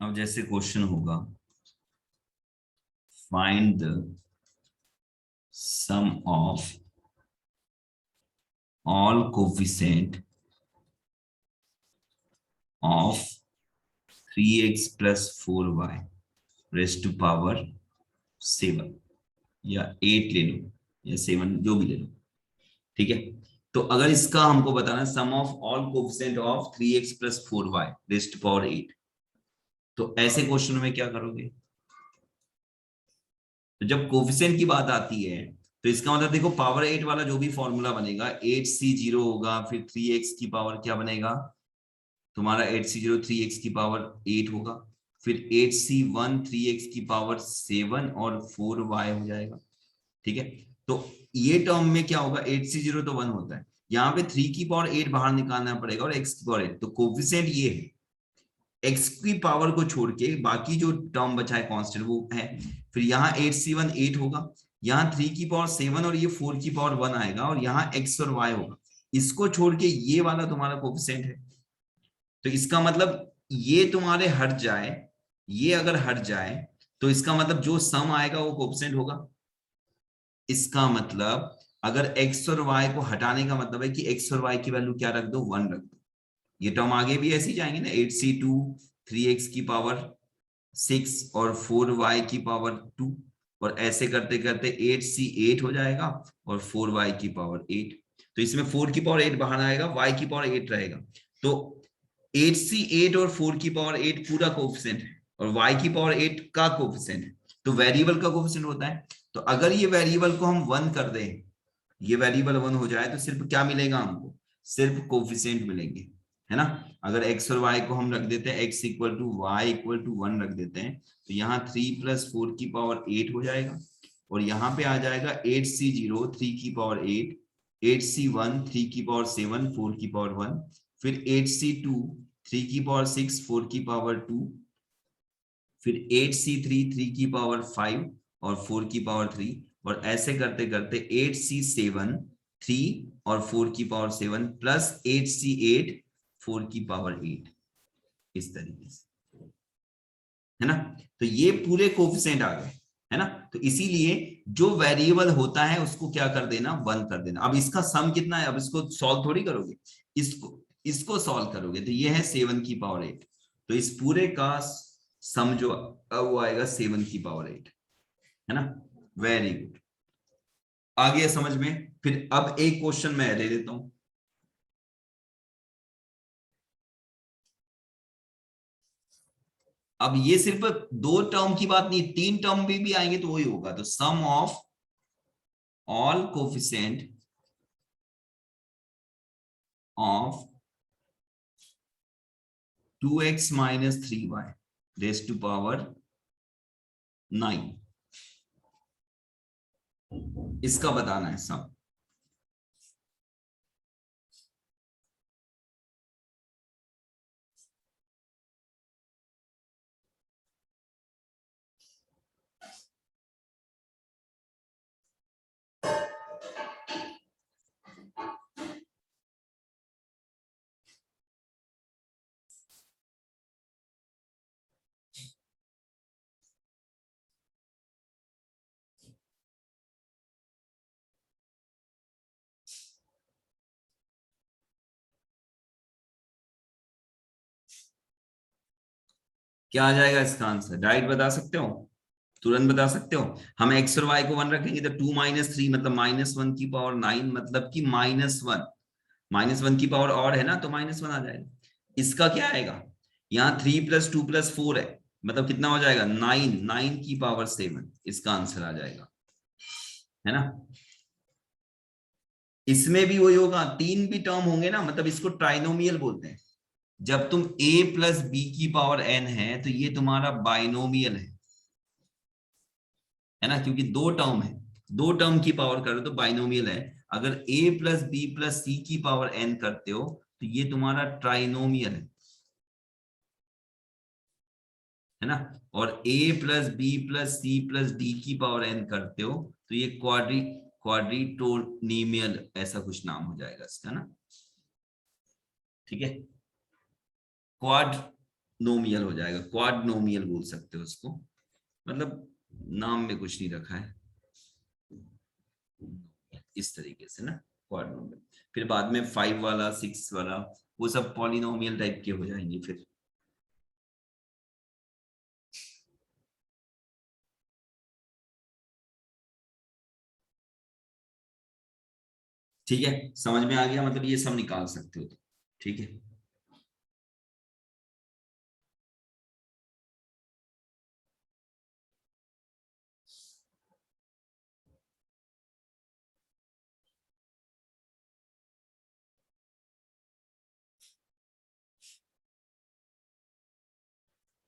अब जैसे क्वेश्चन होगा, find the sum of all coefficient of 3x + 4y raise to power 7 या 8 ले लो या 7 जो भी ले लो। ठीक है, तो अगर इसका हमको बताना है sum of all coefficient of 3x + 4y raise to power 8, तो ऐसे क्वेश्चन में क्या करोगे? तो जब कोफिशिएंट की बात आती है तो इसका मतलब देखो, पावर 8 वाला जो भी फॉर्मूला बनेगा 8c0 होगा, फिर 3x की पावर क्या बनेगा तुम्हारा, 8c0 3x की पावर 8 होगा, फिर 8c1 3x की पावर 7 और 4y हो जाएगा। ठीक है, तो ये टर्म में क्या होगा, 8c0 तो 1 होता है, यहाँ पे 3 की पावर 8 बाहर निकालना पड़ेगा और x की पावर 8, तो कोफिशिएंट ये है, x की पावर को छोड़ के बाकी जो टर्म बचा है कांस्टेंट वो है। फिर यहाँ 8c1 8 होगा, यहाँ 3 की पावर 7 और ये 4 की पावर 1 आएगा, और यहाँ x और y होगा, इसको छोड़ के ये वाला तुम्हारा कोफिशिएंट है। तो इसका मतलब ये तुम्हारे हट जाए, ये अगर हट जाए तो इसका मतलब जो सम आएगा वो कोफिशिएंट होगा। इसका मतलब अगर x और y को हटाने का मतलब है कि x और y की वैल्यू क्या रख दो, 1 रख दो। ये टर्म आगे भी ऐसे ही जाएंगे ना, 8c2 3x की पावर 6 और 4y की पावर 2, और ऐसे करते करते 8c8 हो जाएगा और 4y की पावर 8। तो इसमें 4 की पावर 8 बाहर आएगा, y की पावर 8 रहेगा, तो 8c8 और 4 की पावर 8 पूरा कोफिशिएंट है और y की पावर 8 का कोफिशिएंट है, तो वेरिएबल का कोफिशिएंट होता है। तो अगर ये वेरिएबल को हम 1 कर दें, ये वेरिएबल 1 हो जाए, तो सिर्फ क्या मिलेगा हमको, सिर्फ कोफिशिएंट मिलेंगे, है ना। अगर x और y को हम रख देते हैं, x = y = 1 रख देते हैं, तो यहाँ 3 + 4 की पावर 8 हो जाएगा, और यहाँ पे आ जाएगा 8c0 3 की पावर 8, 8c1 3 की पावर 7 4 की पावर 1, फिर 8c2 3 की पावर 6 4 की पावर 2, फिर 8c3 3 की पावर 5 और 4 की पावर 3, और ऐसे करते करते 8c7 3 और 4 की पावर 7 प्लस 8c8 4 की पावर 8, इस तरीके से, है ना। तो ये पूरे कोफिशिएंट आ गए, है ना। तो इसीलिए जो वेरिएबल होता है उसको क्या कर देना, 1 कर देना। अब इसका सम कितना है, अब इसको सॉल्व थोड़ी करोगे, इसको सॉल्व करोगे, तो ये है 7 की पावर 8, तो इस पूरे का सम जो वो आएगा 7 की पावर 8, है ना। वेरी गुड, आ गया समझ में। फिर अब एक क्वेश्चन मैं ले लेता हूं। अब ये सिर्फ 2 टर्म की बात नहीं, 3 टर्म भी आएंगे तो वही होगा। तो sum of all coefficient of 2x - 3y raise to power 9, इसका बताना है सम। क्या आ जाएगा इसका आंसर, डायरेक्ट बता सकते हो, तुरंत बता सकते हो। हम x और y को 1 रखेंगे तो 2 - 3 मतलब -1 की पावर 9, मतलब कि -1, -1 की पावर और है ना, तो -1 आ जाएगा। इसका क्या आएगा, यहाँ 3 + 2 + 4 है, मतलब कितना हो जाएगा, 9, 9 की पावर 7, इसका आंसर आ जाएगा, है ना। इसमें भी वही होगा, 3 भी टर्म होंगे ना, मतलब इसको ट्राइनोमियल बोलते हैं। जब तुम a + b की पावर n है तो ये तुम्हारा बाइनोमियल है ना, क्योंकि 2 टर्म है, 2 टर्म की पावर करो तो बाइनोमियल है। अगर a + b + c की पावर n करते हो तो ये तुम्हारा ट्राइनोमियल है ना। और a + b + c + d की पावर n करते हो तो ये क्वाड्रिटोनिमियल ऐसा कुछ नाम हो जाएगा इसका ना। ठीक है, क्वाड नोमियल हो जाएगा, क्वाड्रोनोमियल बोल सकते हो उसको, मतलब नाम में कुछ नहीं रखा है, इस तरीके से ना क्वाड्रोनोमियल। फिर बाद में 5 वाला 6 वाला वो सब पॉलिनोमियल टाइप के हो जाएंगे फिर। ठीक है, समझ में आ गया, मतलब ये सब निकाल सकते हो तो, ठीक है।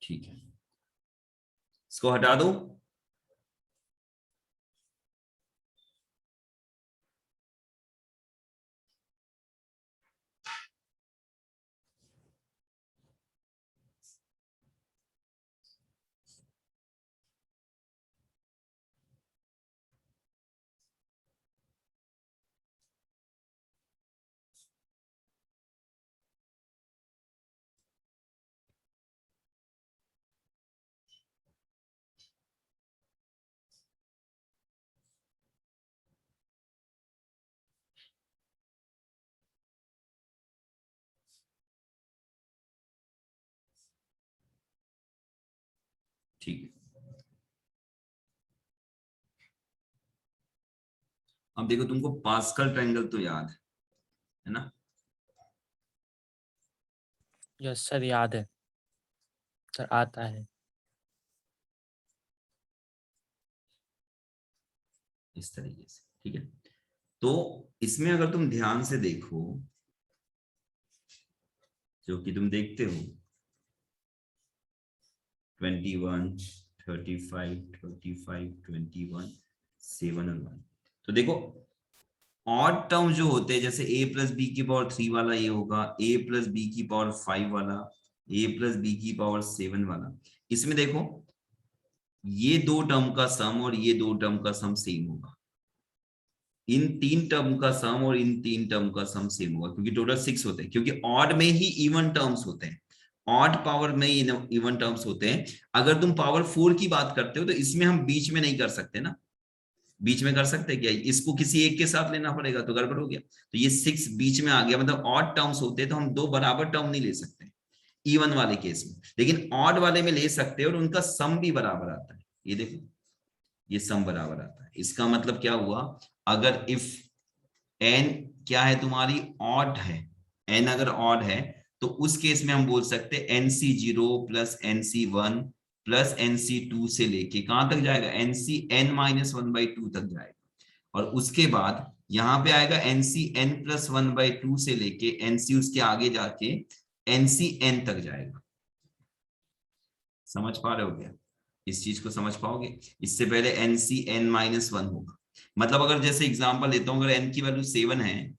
ठीक है, इसको हटा दो। ठीक है, अब देखो तुमको पास्कल ट्रायंगल तो याद है ना? यस सर, याद है सर, आता है। इस तरीके से, ठीक है। तो इसमें अगर तुम ध्यान से देखो, जो कि तुम देखते हो 21 35 25 21 7 और 1, तो देखो ऑड टर्म जो होते हैं, जैसे a प्लस बी की पावर 3 वाला ये होगा, a प्लस बी की पावर 5 वाला, a प्लस बी की पावर 7 वाला, इसमें देखो ये दो टर्म का सम और ये दो टर्म का सम सेम होगा, इन तीन टर्म का सम और इन तीन टर्म का सम सेम होगा, क्योंकि टोटल 6 होते हैं, क्योंकि ऑड में ही इवन टर्म्स होते हैं, ऑड पावर में ही इवन टर्म्स होते हैं। अगर तुम पावर 4 की बात करते हो तो इसमें हम बीच में नहीं कर सकते ना, बीच में कर सकते क्या? इसको किसी एक के साथ लेना पड़ेगा तो गड़बड़ हो गया, तो ये 6 बीच में आ गया, मतलब ऑड टर्म्स होते हैं तो हम दो बराबर टर्म नहीं ले सकते इवन वाले केस में, लेकिन ऑड वाले में ले सकते हैं और उनका सम भी बराबर आता है। ये देखो ये सम बराबर आता है, इसका मतलब क्या हुआ, अगर इफ एन क्या है तुम्हारी, ऑड है, एन अगर ऑड है तो उस केस में हम बोल सकते हैं NC0 plus NC1 plus NC2 से लेके कहां तक जाएगा, NC n-1/2 तक जाएगा, और उसके बाद यहां पे आएगा NCn+1/2 से लेके NC उसके आगे जाके NCn तक जाएगा। समझ पा रहे हो क्या? इस चीज को समझ पाओगे? इससे पहले NCn-1 होगा, मतलब अगर जैसे एग्जांपल लेता हूं, अगर n की वैल्यू 7 है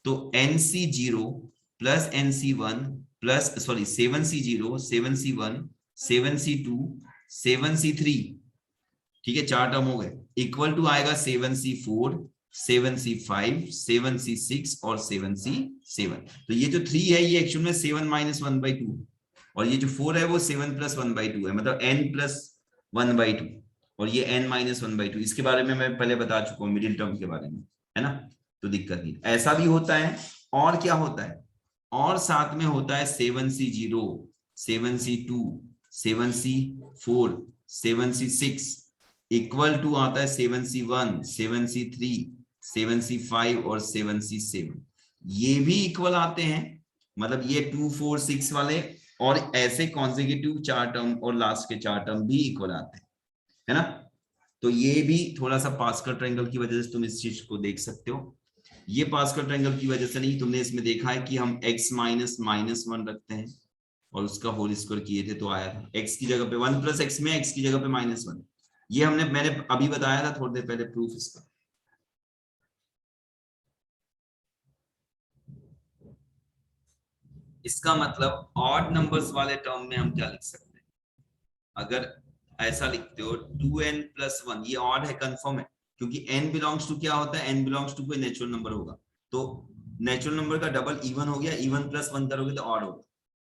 तो NC0 plus NC1 plus sorry 7C0 7C1 7C2 7C3, ठीक है, चार टर्म हो गए, इक्वल टू आएगा 7C4 7C5 7C6 और 7C7। तो ये जो 3 है ये एक्चुअल में 7-1/2, और ये जो 4 है वो 7+1/2 है, मतलब n+1/2, और ये n-1/2, इसके बारे में मैं पहले बता चुका हूँ मिडिल टर्म के बारे में, है ना? तो दिक्कत नहीं, ऐसा भी होता है। और क्या होता है, और साथ में होता है 7C0 7C2 7C4 7C6 equal to आता है 7C1 7C3 7C5 और 7C7, ये भी इक्वल आते हैं, मतलब ये 2 4 6 वाले और ऐसे कॉन्सेक्यूटिव चार टर्म और लास्ट के चार टर्म भी इक्वल आते हैं, है ना? तो ये भी थोड़ा सा पास्कल ट्रायंगल की वजह से तुम इस चीज को देख सकते हो। ये पास्कल ट्रायंगल की वजह से नहीं, तुमने इसमें देखा है कि हम x -1 रखते हैं और उसका होल स्क्वायर किए थे तो आया था x की जगह पे 1 + x में x की जगह पे -1, ये मैंने अभी बताया था थोड़ी देर पहले प्रूफ इसका। इसका मतलब ऑड नंबर्स वाले टर्म में हम क्या लिख सकते हैं, अगर ऐसा लिखते हो 2n+1, ये ऑड है, कंफर्म है, क्योंकि n बिलोंग्स टू क्या होता है, n बिलोंग्स टू कोई नेचुरल नंबर होगा, तो नेचुरल नंबर का डबल इवन हो गया, इवन +1 करोगे तो ऑड होगा,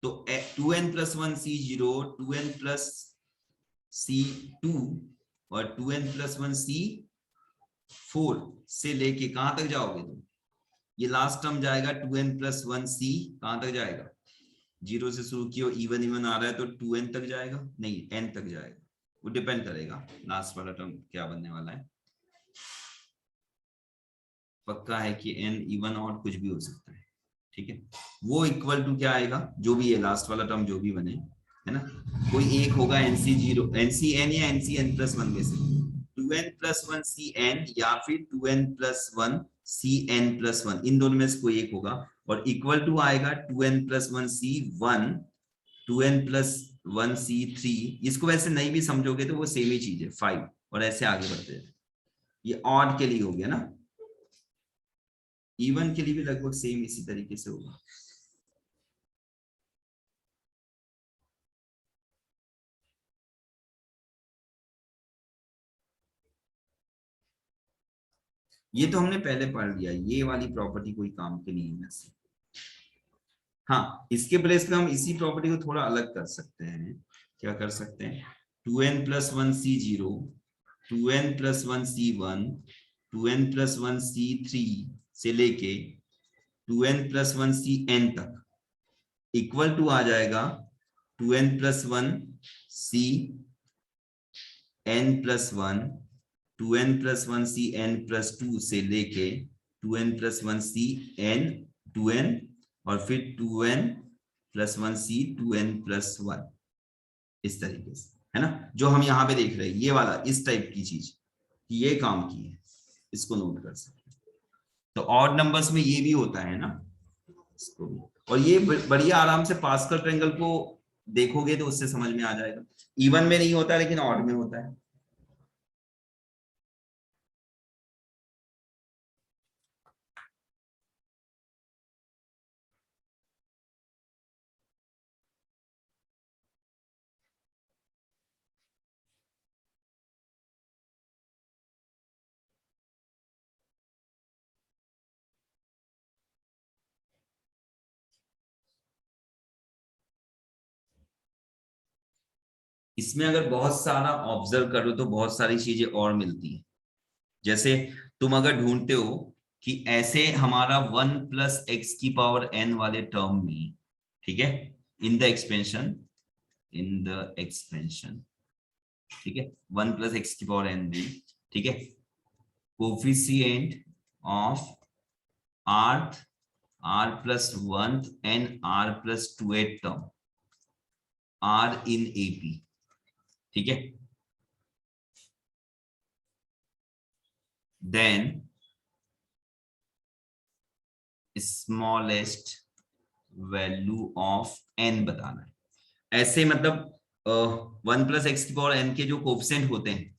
तो 2n+1 C0, 2n+C2 और 2n+1 C4 से लेके कहां तक जाओगे तुम? ये लास्ट टर्म जाएगा 2n+1 C, कहां तक जाएगा? 0 से शुरू किया, इवन इवन आ रहा है तो 2n तक जाएगा, नहीं n तक जाएगा, वो डिपेंड करेगा लास्ट वाला टर्म क्या बनने वाला है। पक्का है कि n इवन और कुछ भी हो सकता है, ठीक है। वो इक्वल टू क्या आएगा, जो भी है लास्ट वाला टर्म जो भी बने, है ना, कोई एक होगा NC0 NCn या NCn+1 में से 2n+1 Cn या फिर 2n+1 Cn+1, इन दोनों में से कोई एक होगा, और इक्वल टू आएगा 2n+1 C1 2n+1 C3। इसको वैसे नहीं भी समझोगे तो वो सेम ही चीज है 5, और ऐसे आगे बढ़ते हैं। ये ऑड के लिए हो गया ना, इवन के लिए भी लगभग सेम इसी तरीके से होगा। ये तो हमने पहले पढ़ लिया, ये वाली प्रॉपर्टी कोई काम की नहीं है वैसे। हाँ, इसके प्लेस पे हम इसी प्रॉपर्टी को थोड़ा अलग कर सकते हैं। क्या कर सकते हैं? 2n+1 C0, 2n+1 C1, 2n+1 C3 से लेके 2n+1 Cn तक इक्वल टू आ जाएगा 2n+1 Cn+1, 2n+1 Cn+2 से लेके 2n+1 Cn 2n और फिर 2n+1 C 2n+1, इस तरीके से, है ना, जो हम यहाँ पे देख रहे हैं ये वाला इस टाइप की चीज, ये काम की है, इसको नोट कर सकते हैं। तो ऑड नंबर्स में ये भी होता है ना, इसको भी, और ये बढ़िया आराम से पास्कल ट्रायंगल को देखोगे तो उससे समझ में आ जाएगा। इवन में नहीं होता लेकिन ऑड में होता है। इसमें अगर बहुत सारा ऑब्जर्व करो तो बहुत सारी चीजें और मिलती है। जैसे तुम अगर ढूंढते हो कि ऐसे हमारा 1+x⁴n वाले टर्म में, ठीक है, इन द एक्सपेंशन, ठीक है, 1+x⁴n में, ठीक है, coefficient of rth, r+1th and r+2th term are in AP, ठीक है, then smallest value of n बताना है। ऐसे मतलब 1+x⁴n के जो कोफिशिएंट होते हैं,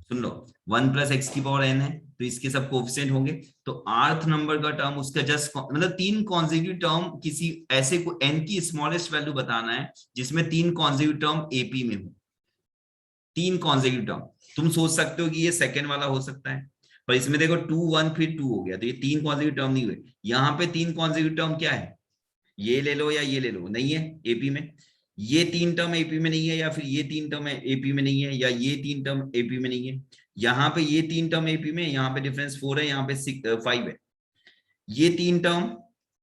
सुन लो, 1+x⁴n है तो इसके सब कोफिशिएंट होंगे, तो rth नंबर का टर्म उसका जस्ट मतलब 3 कॉन्जिक्यूटिव टर्म किसी ऐसे को n की स्मॉलेस्ट वैल्यू बताना है जिसमें 3 कॉन्जिक्यूटिव टर्म AP में हो, 3 कॉन्जिक्यूटिव टर्म। तुम सोच सकते हो कि ये सेकंड वाला हो सकता है, पर इसमें देखो 2 1 फिर 2 हो गया, तो ये 3 कॉन्जिक्यूटिव टर्म नहीं हुए। यहाँ पे 3 कॉन्जिक्यूटिव टर्म क्या है, ये ले लो या ये ले लो, नहीं है AP में, ये 3 टर्म AP में नहीं है, या फिर ये 3 टर्म AP में नहीं है, या ये 3 टर्म AP में नहीं है। यहाँ पे ये 3 टर्म AP में, यहाँ पे डिफरेंस 4 है, यहाँ पे 5 है। ये 3 टर्म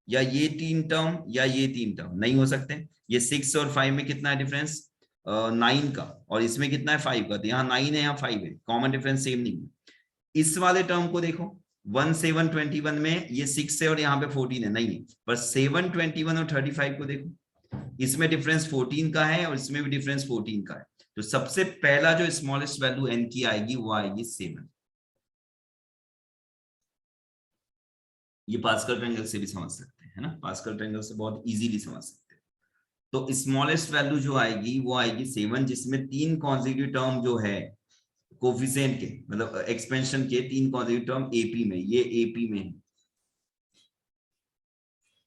या ये 3 टर्म या ये 3 टर्म नहीं हो सकते। ये 6 और 5 में कितना है डिफरेंस, 9 का, और इसमें कितना है 5 का, तो यहाँ 9 है यहाँ 5 है, कॉमन डिफरेंस सेम नहीं है। इस वाले टर्म को देखो 1 7 21 में ये 6 है और यहाँ पे 14 है, नहीं है, पर 7 21 और 35 को देखो, इसमें डिफरेंस 14 का है और इसमें भी डिफरेंस 14 का है। तो सबसे पहला जो स्मॉलेस्ट वैल्यू n की आएगी वो आएगी 7। ये पास्कल ट्रायंगल से भी समझ सकते हैं, है ना, पास्कल ट्रायंगल से बहुत इजीली समझ सकते हैं। तो स्मॉलेस्ट वैल्यू जो आएगी वो आएगी 7, जिसमें 3 कॉन्जिक्यूटिव टर्म जो है कोफिशिएंट के, मतलब एक्सपेंशन के 3 कॉन्जिक्यूटिव टर्म AP में, ये AP में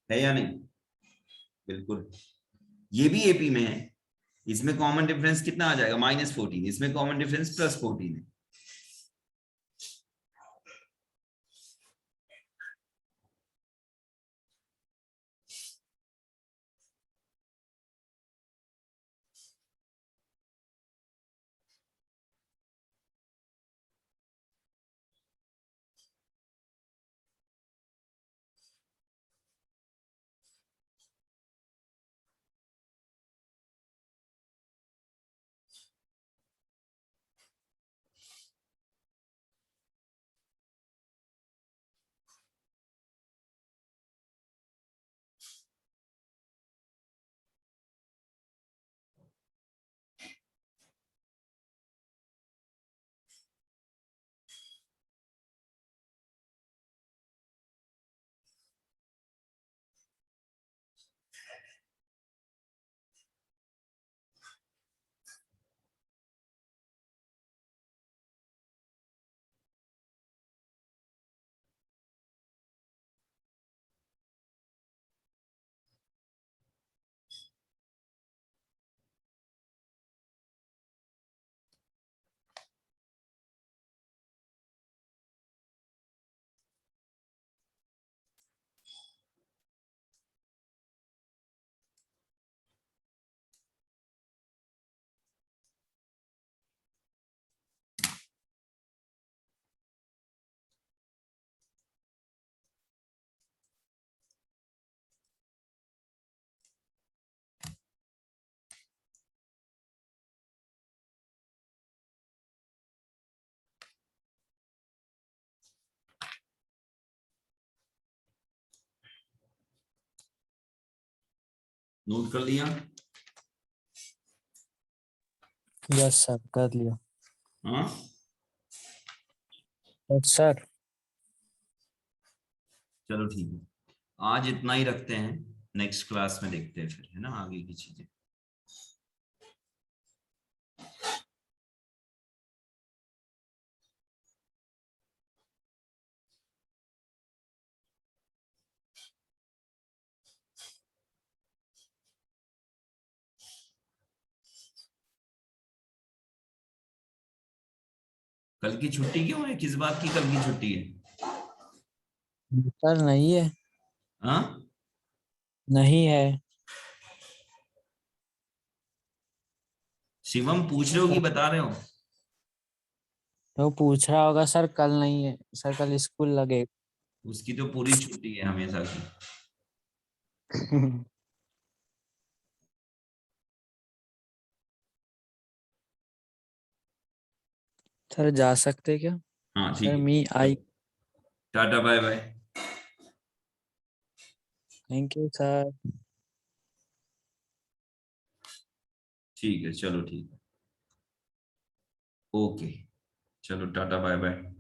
है या नहीं? बिल्कुल, ये भी AP में है। इसमें कॉमन डिफरेंस कितना आ जाएगा, -14, इसमें कॉमन डिफरेंस +14 है। नोट कर लिया? यस सर, कर लिया। हाँ, यस सर। चलो ठीक है, आज इतना ही रखते हैं, नेक्स्ट क्लास में देखते हैं फिर, है ना, आगे की चीजें। कल की छुट्टी क्यों है, किस बात की कल की छुट्टी है? सर नहीं है। हाँ, नहीं है। शिवम पूछ रहे हो कि बता रहे हो? वो पूछ रहा होगा सर, कल नहीं है सर, कल स्कूल लगे। उसकी तो पूरी छुट्टी है हमेशा की। सर जा सकते क्या? हाँ सर ठीक है, मी आई। चलो, tata bye bye. Thank you sir. ठीक है, चलो ठीक है, ओके, चलो टाटा बाय बाय।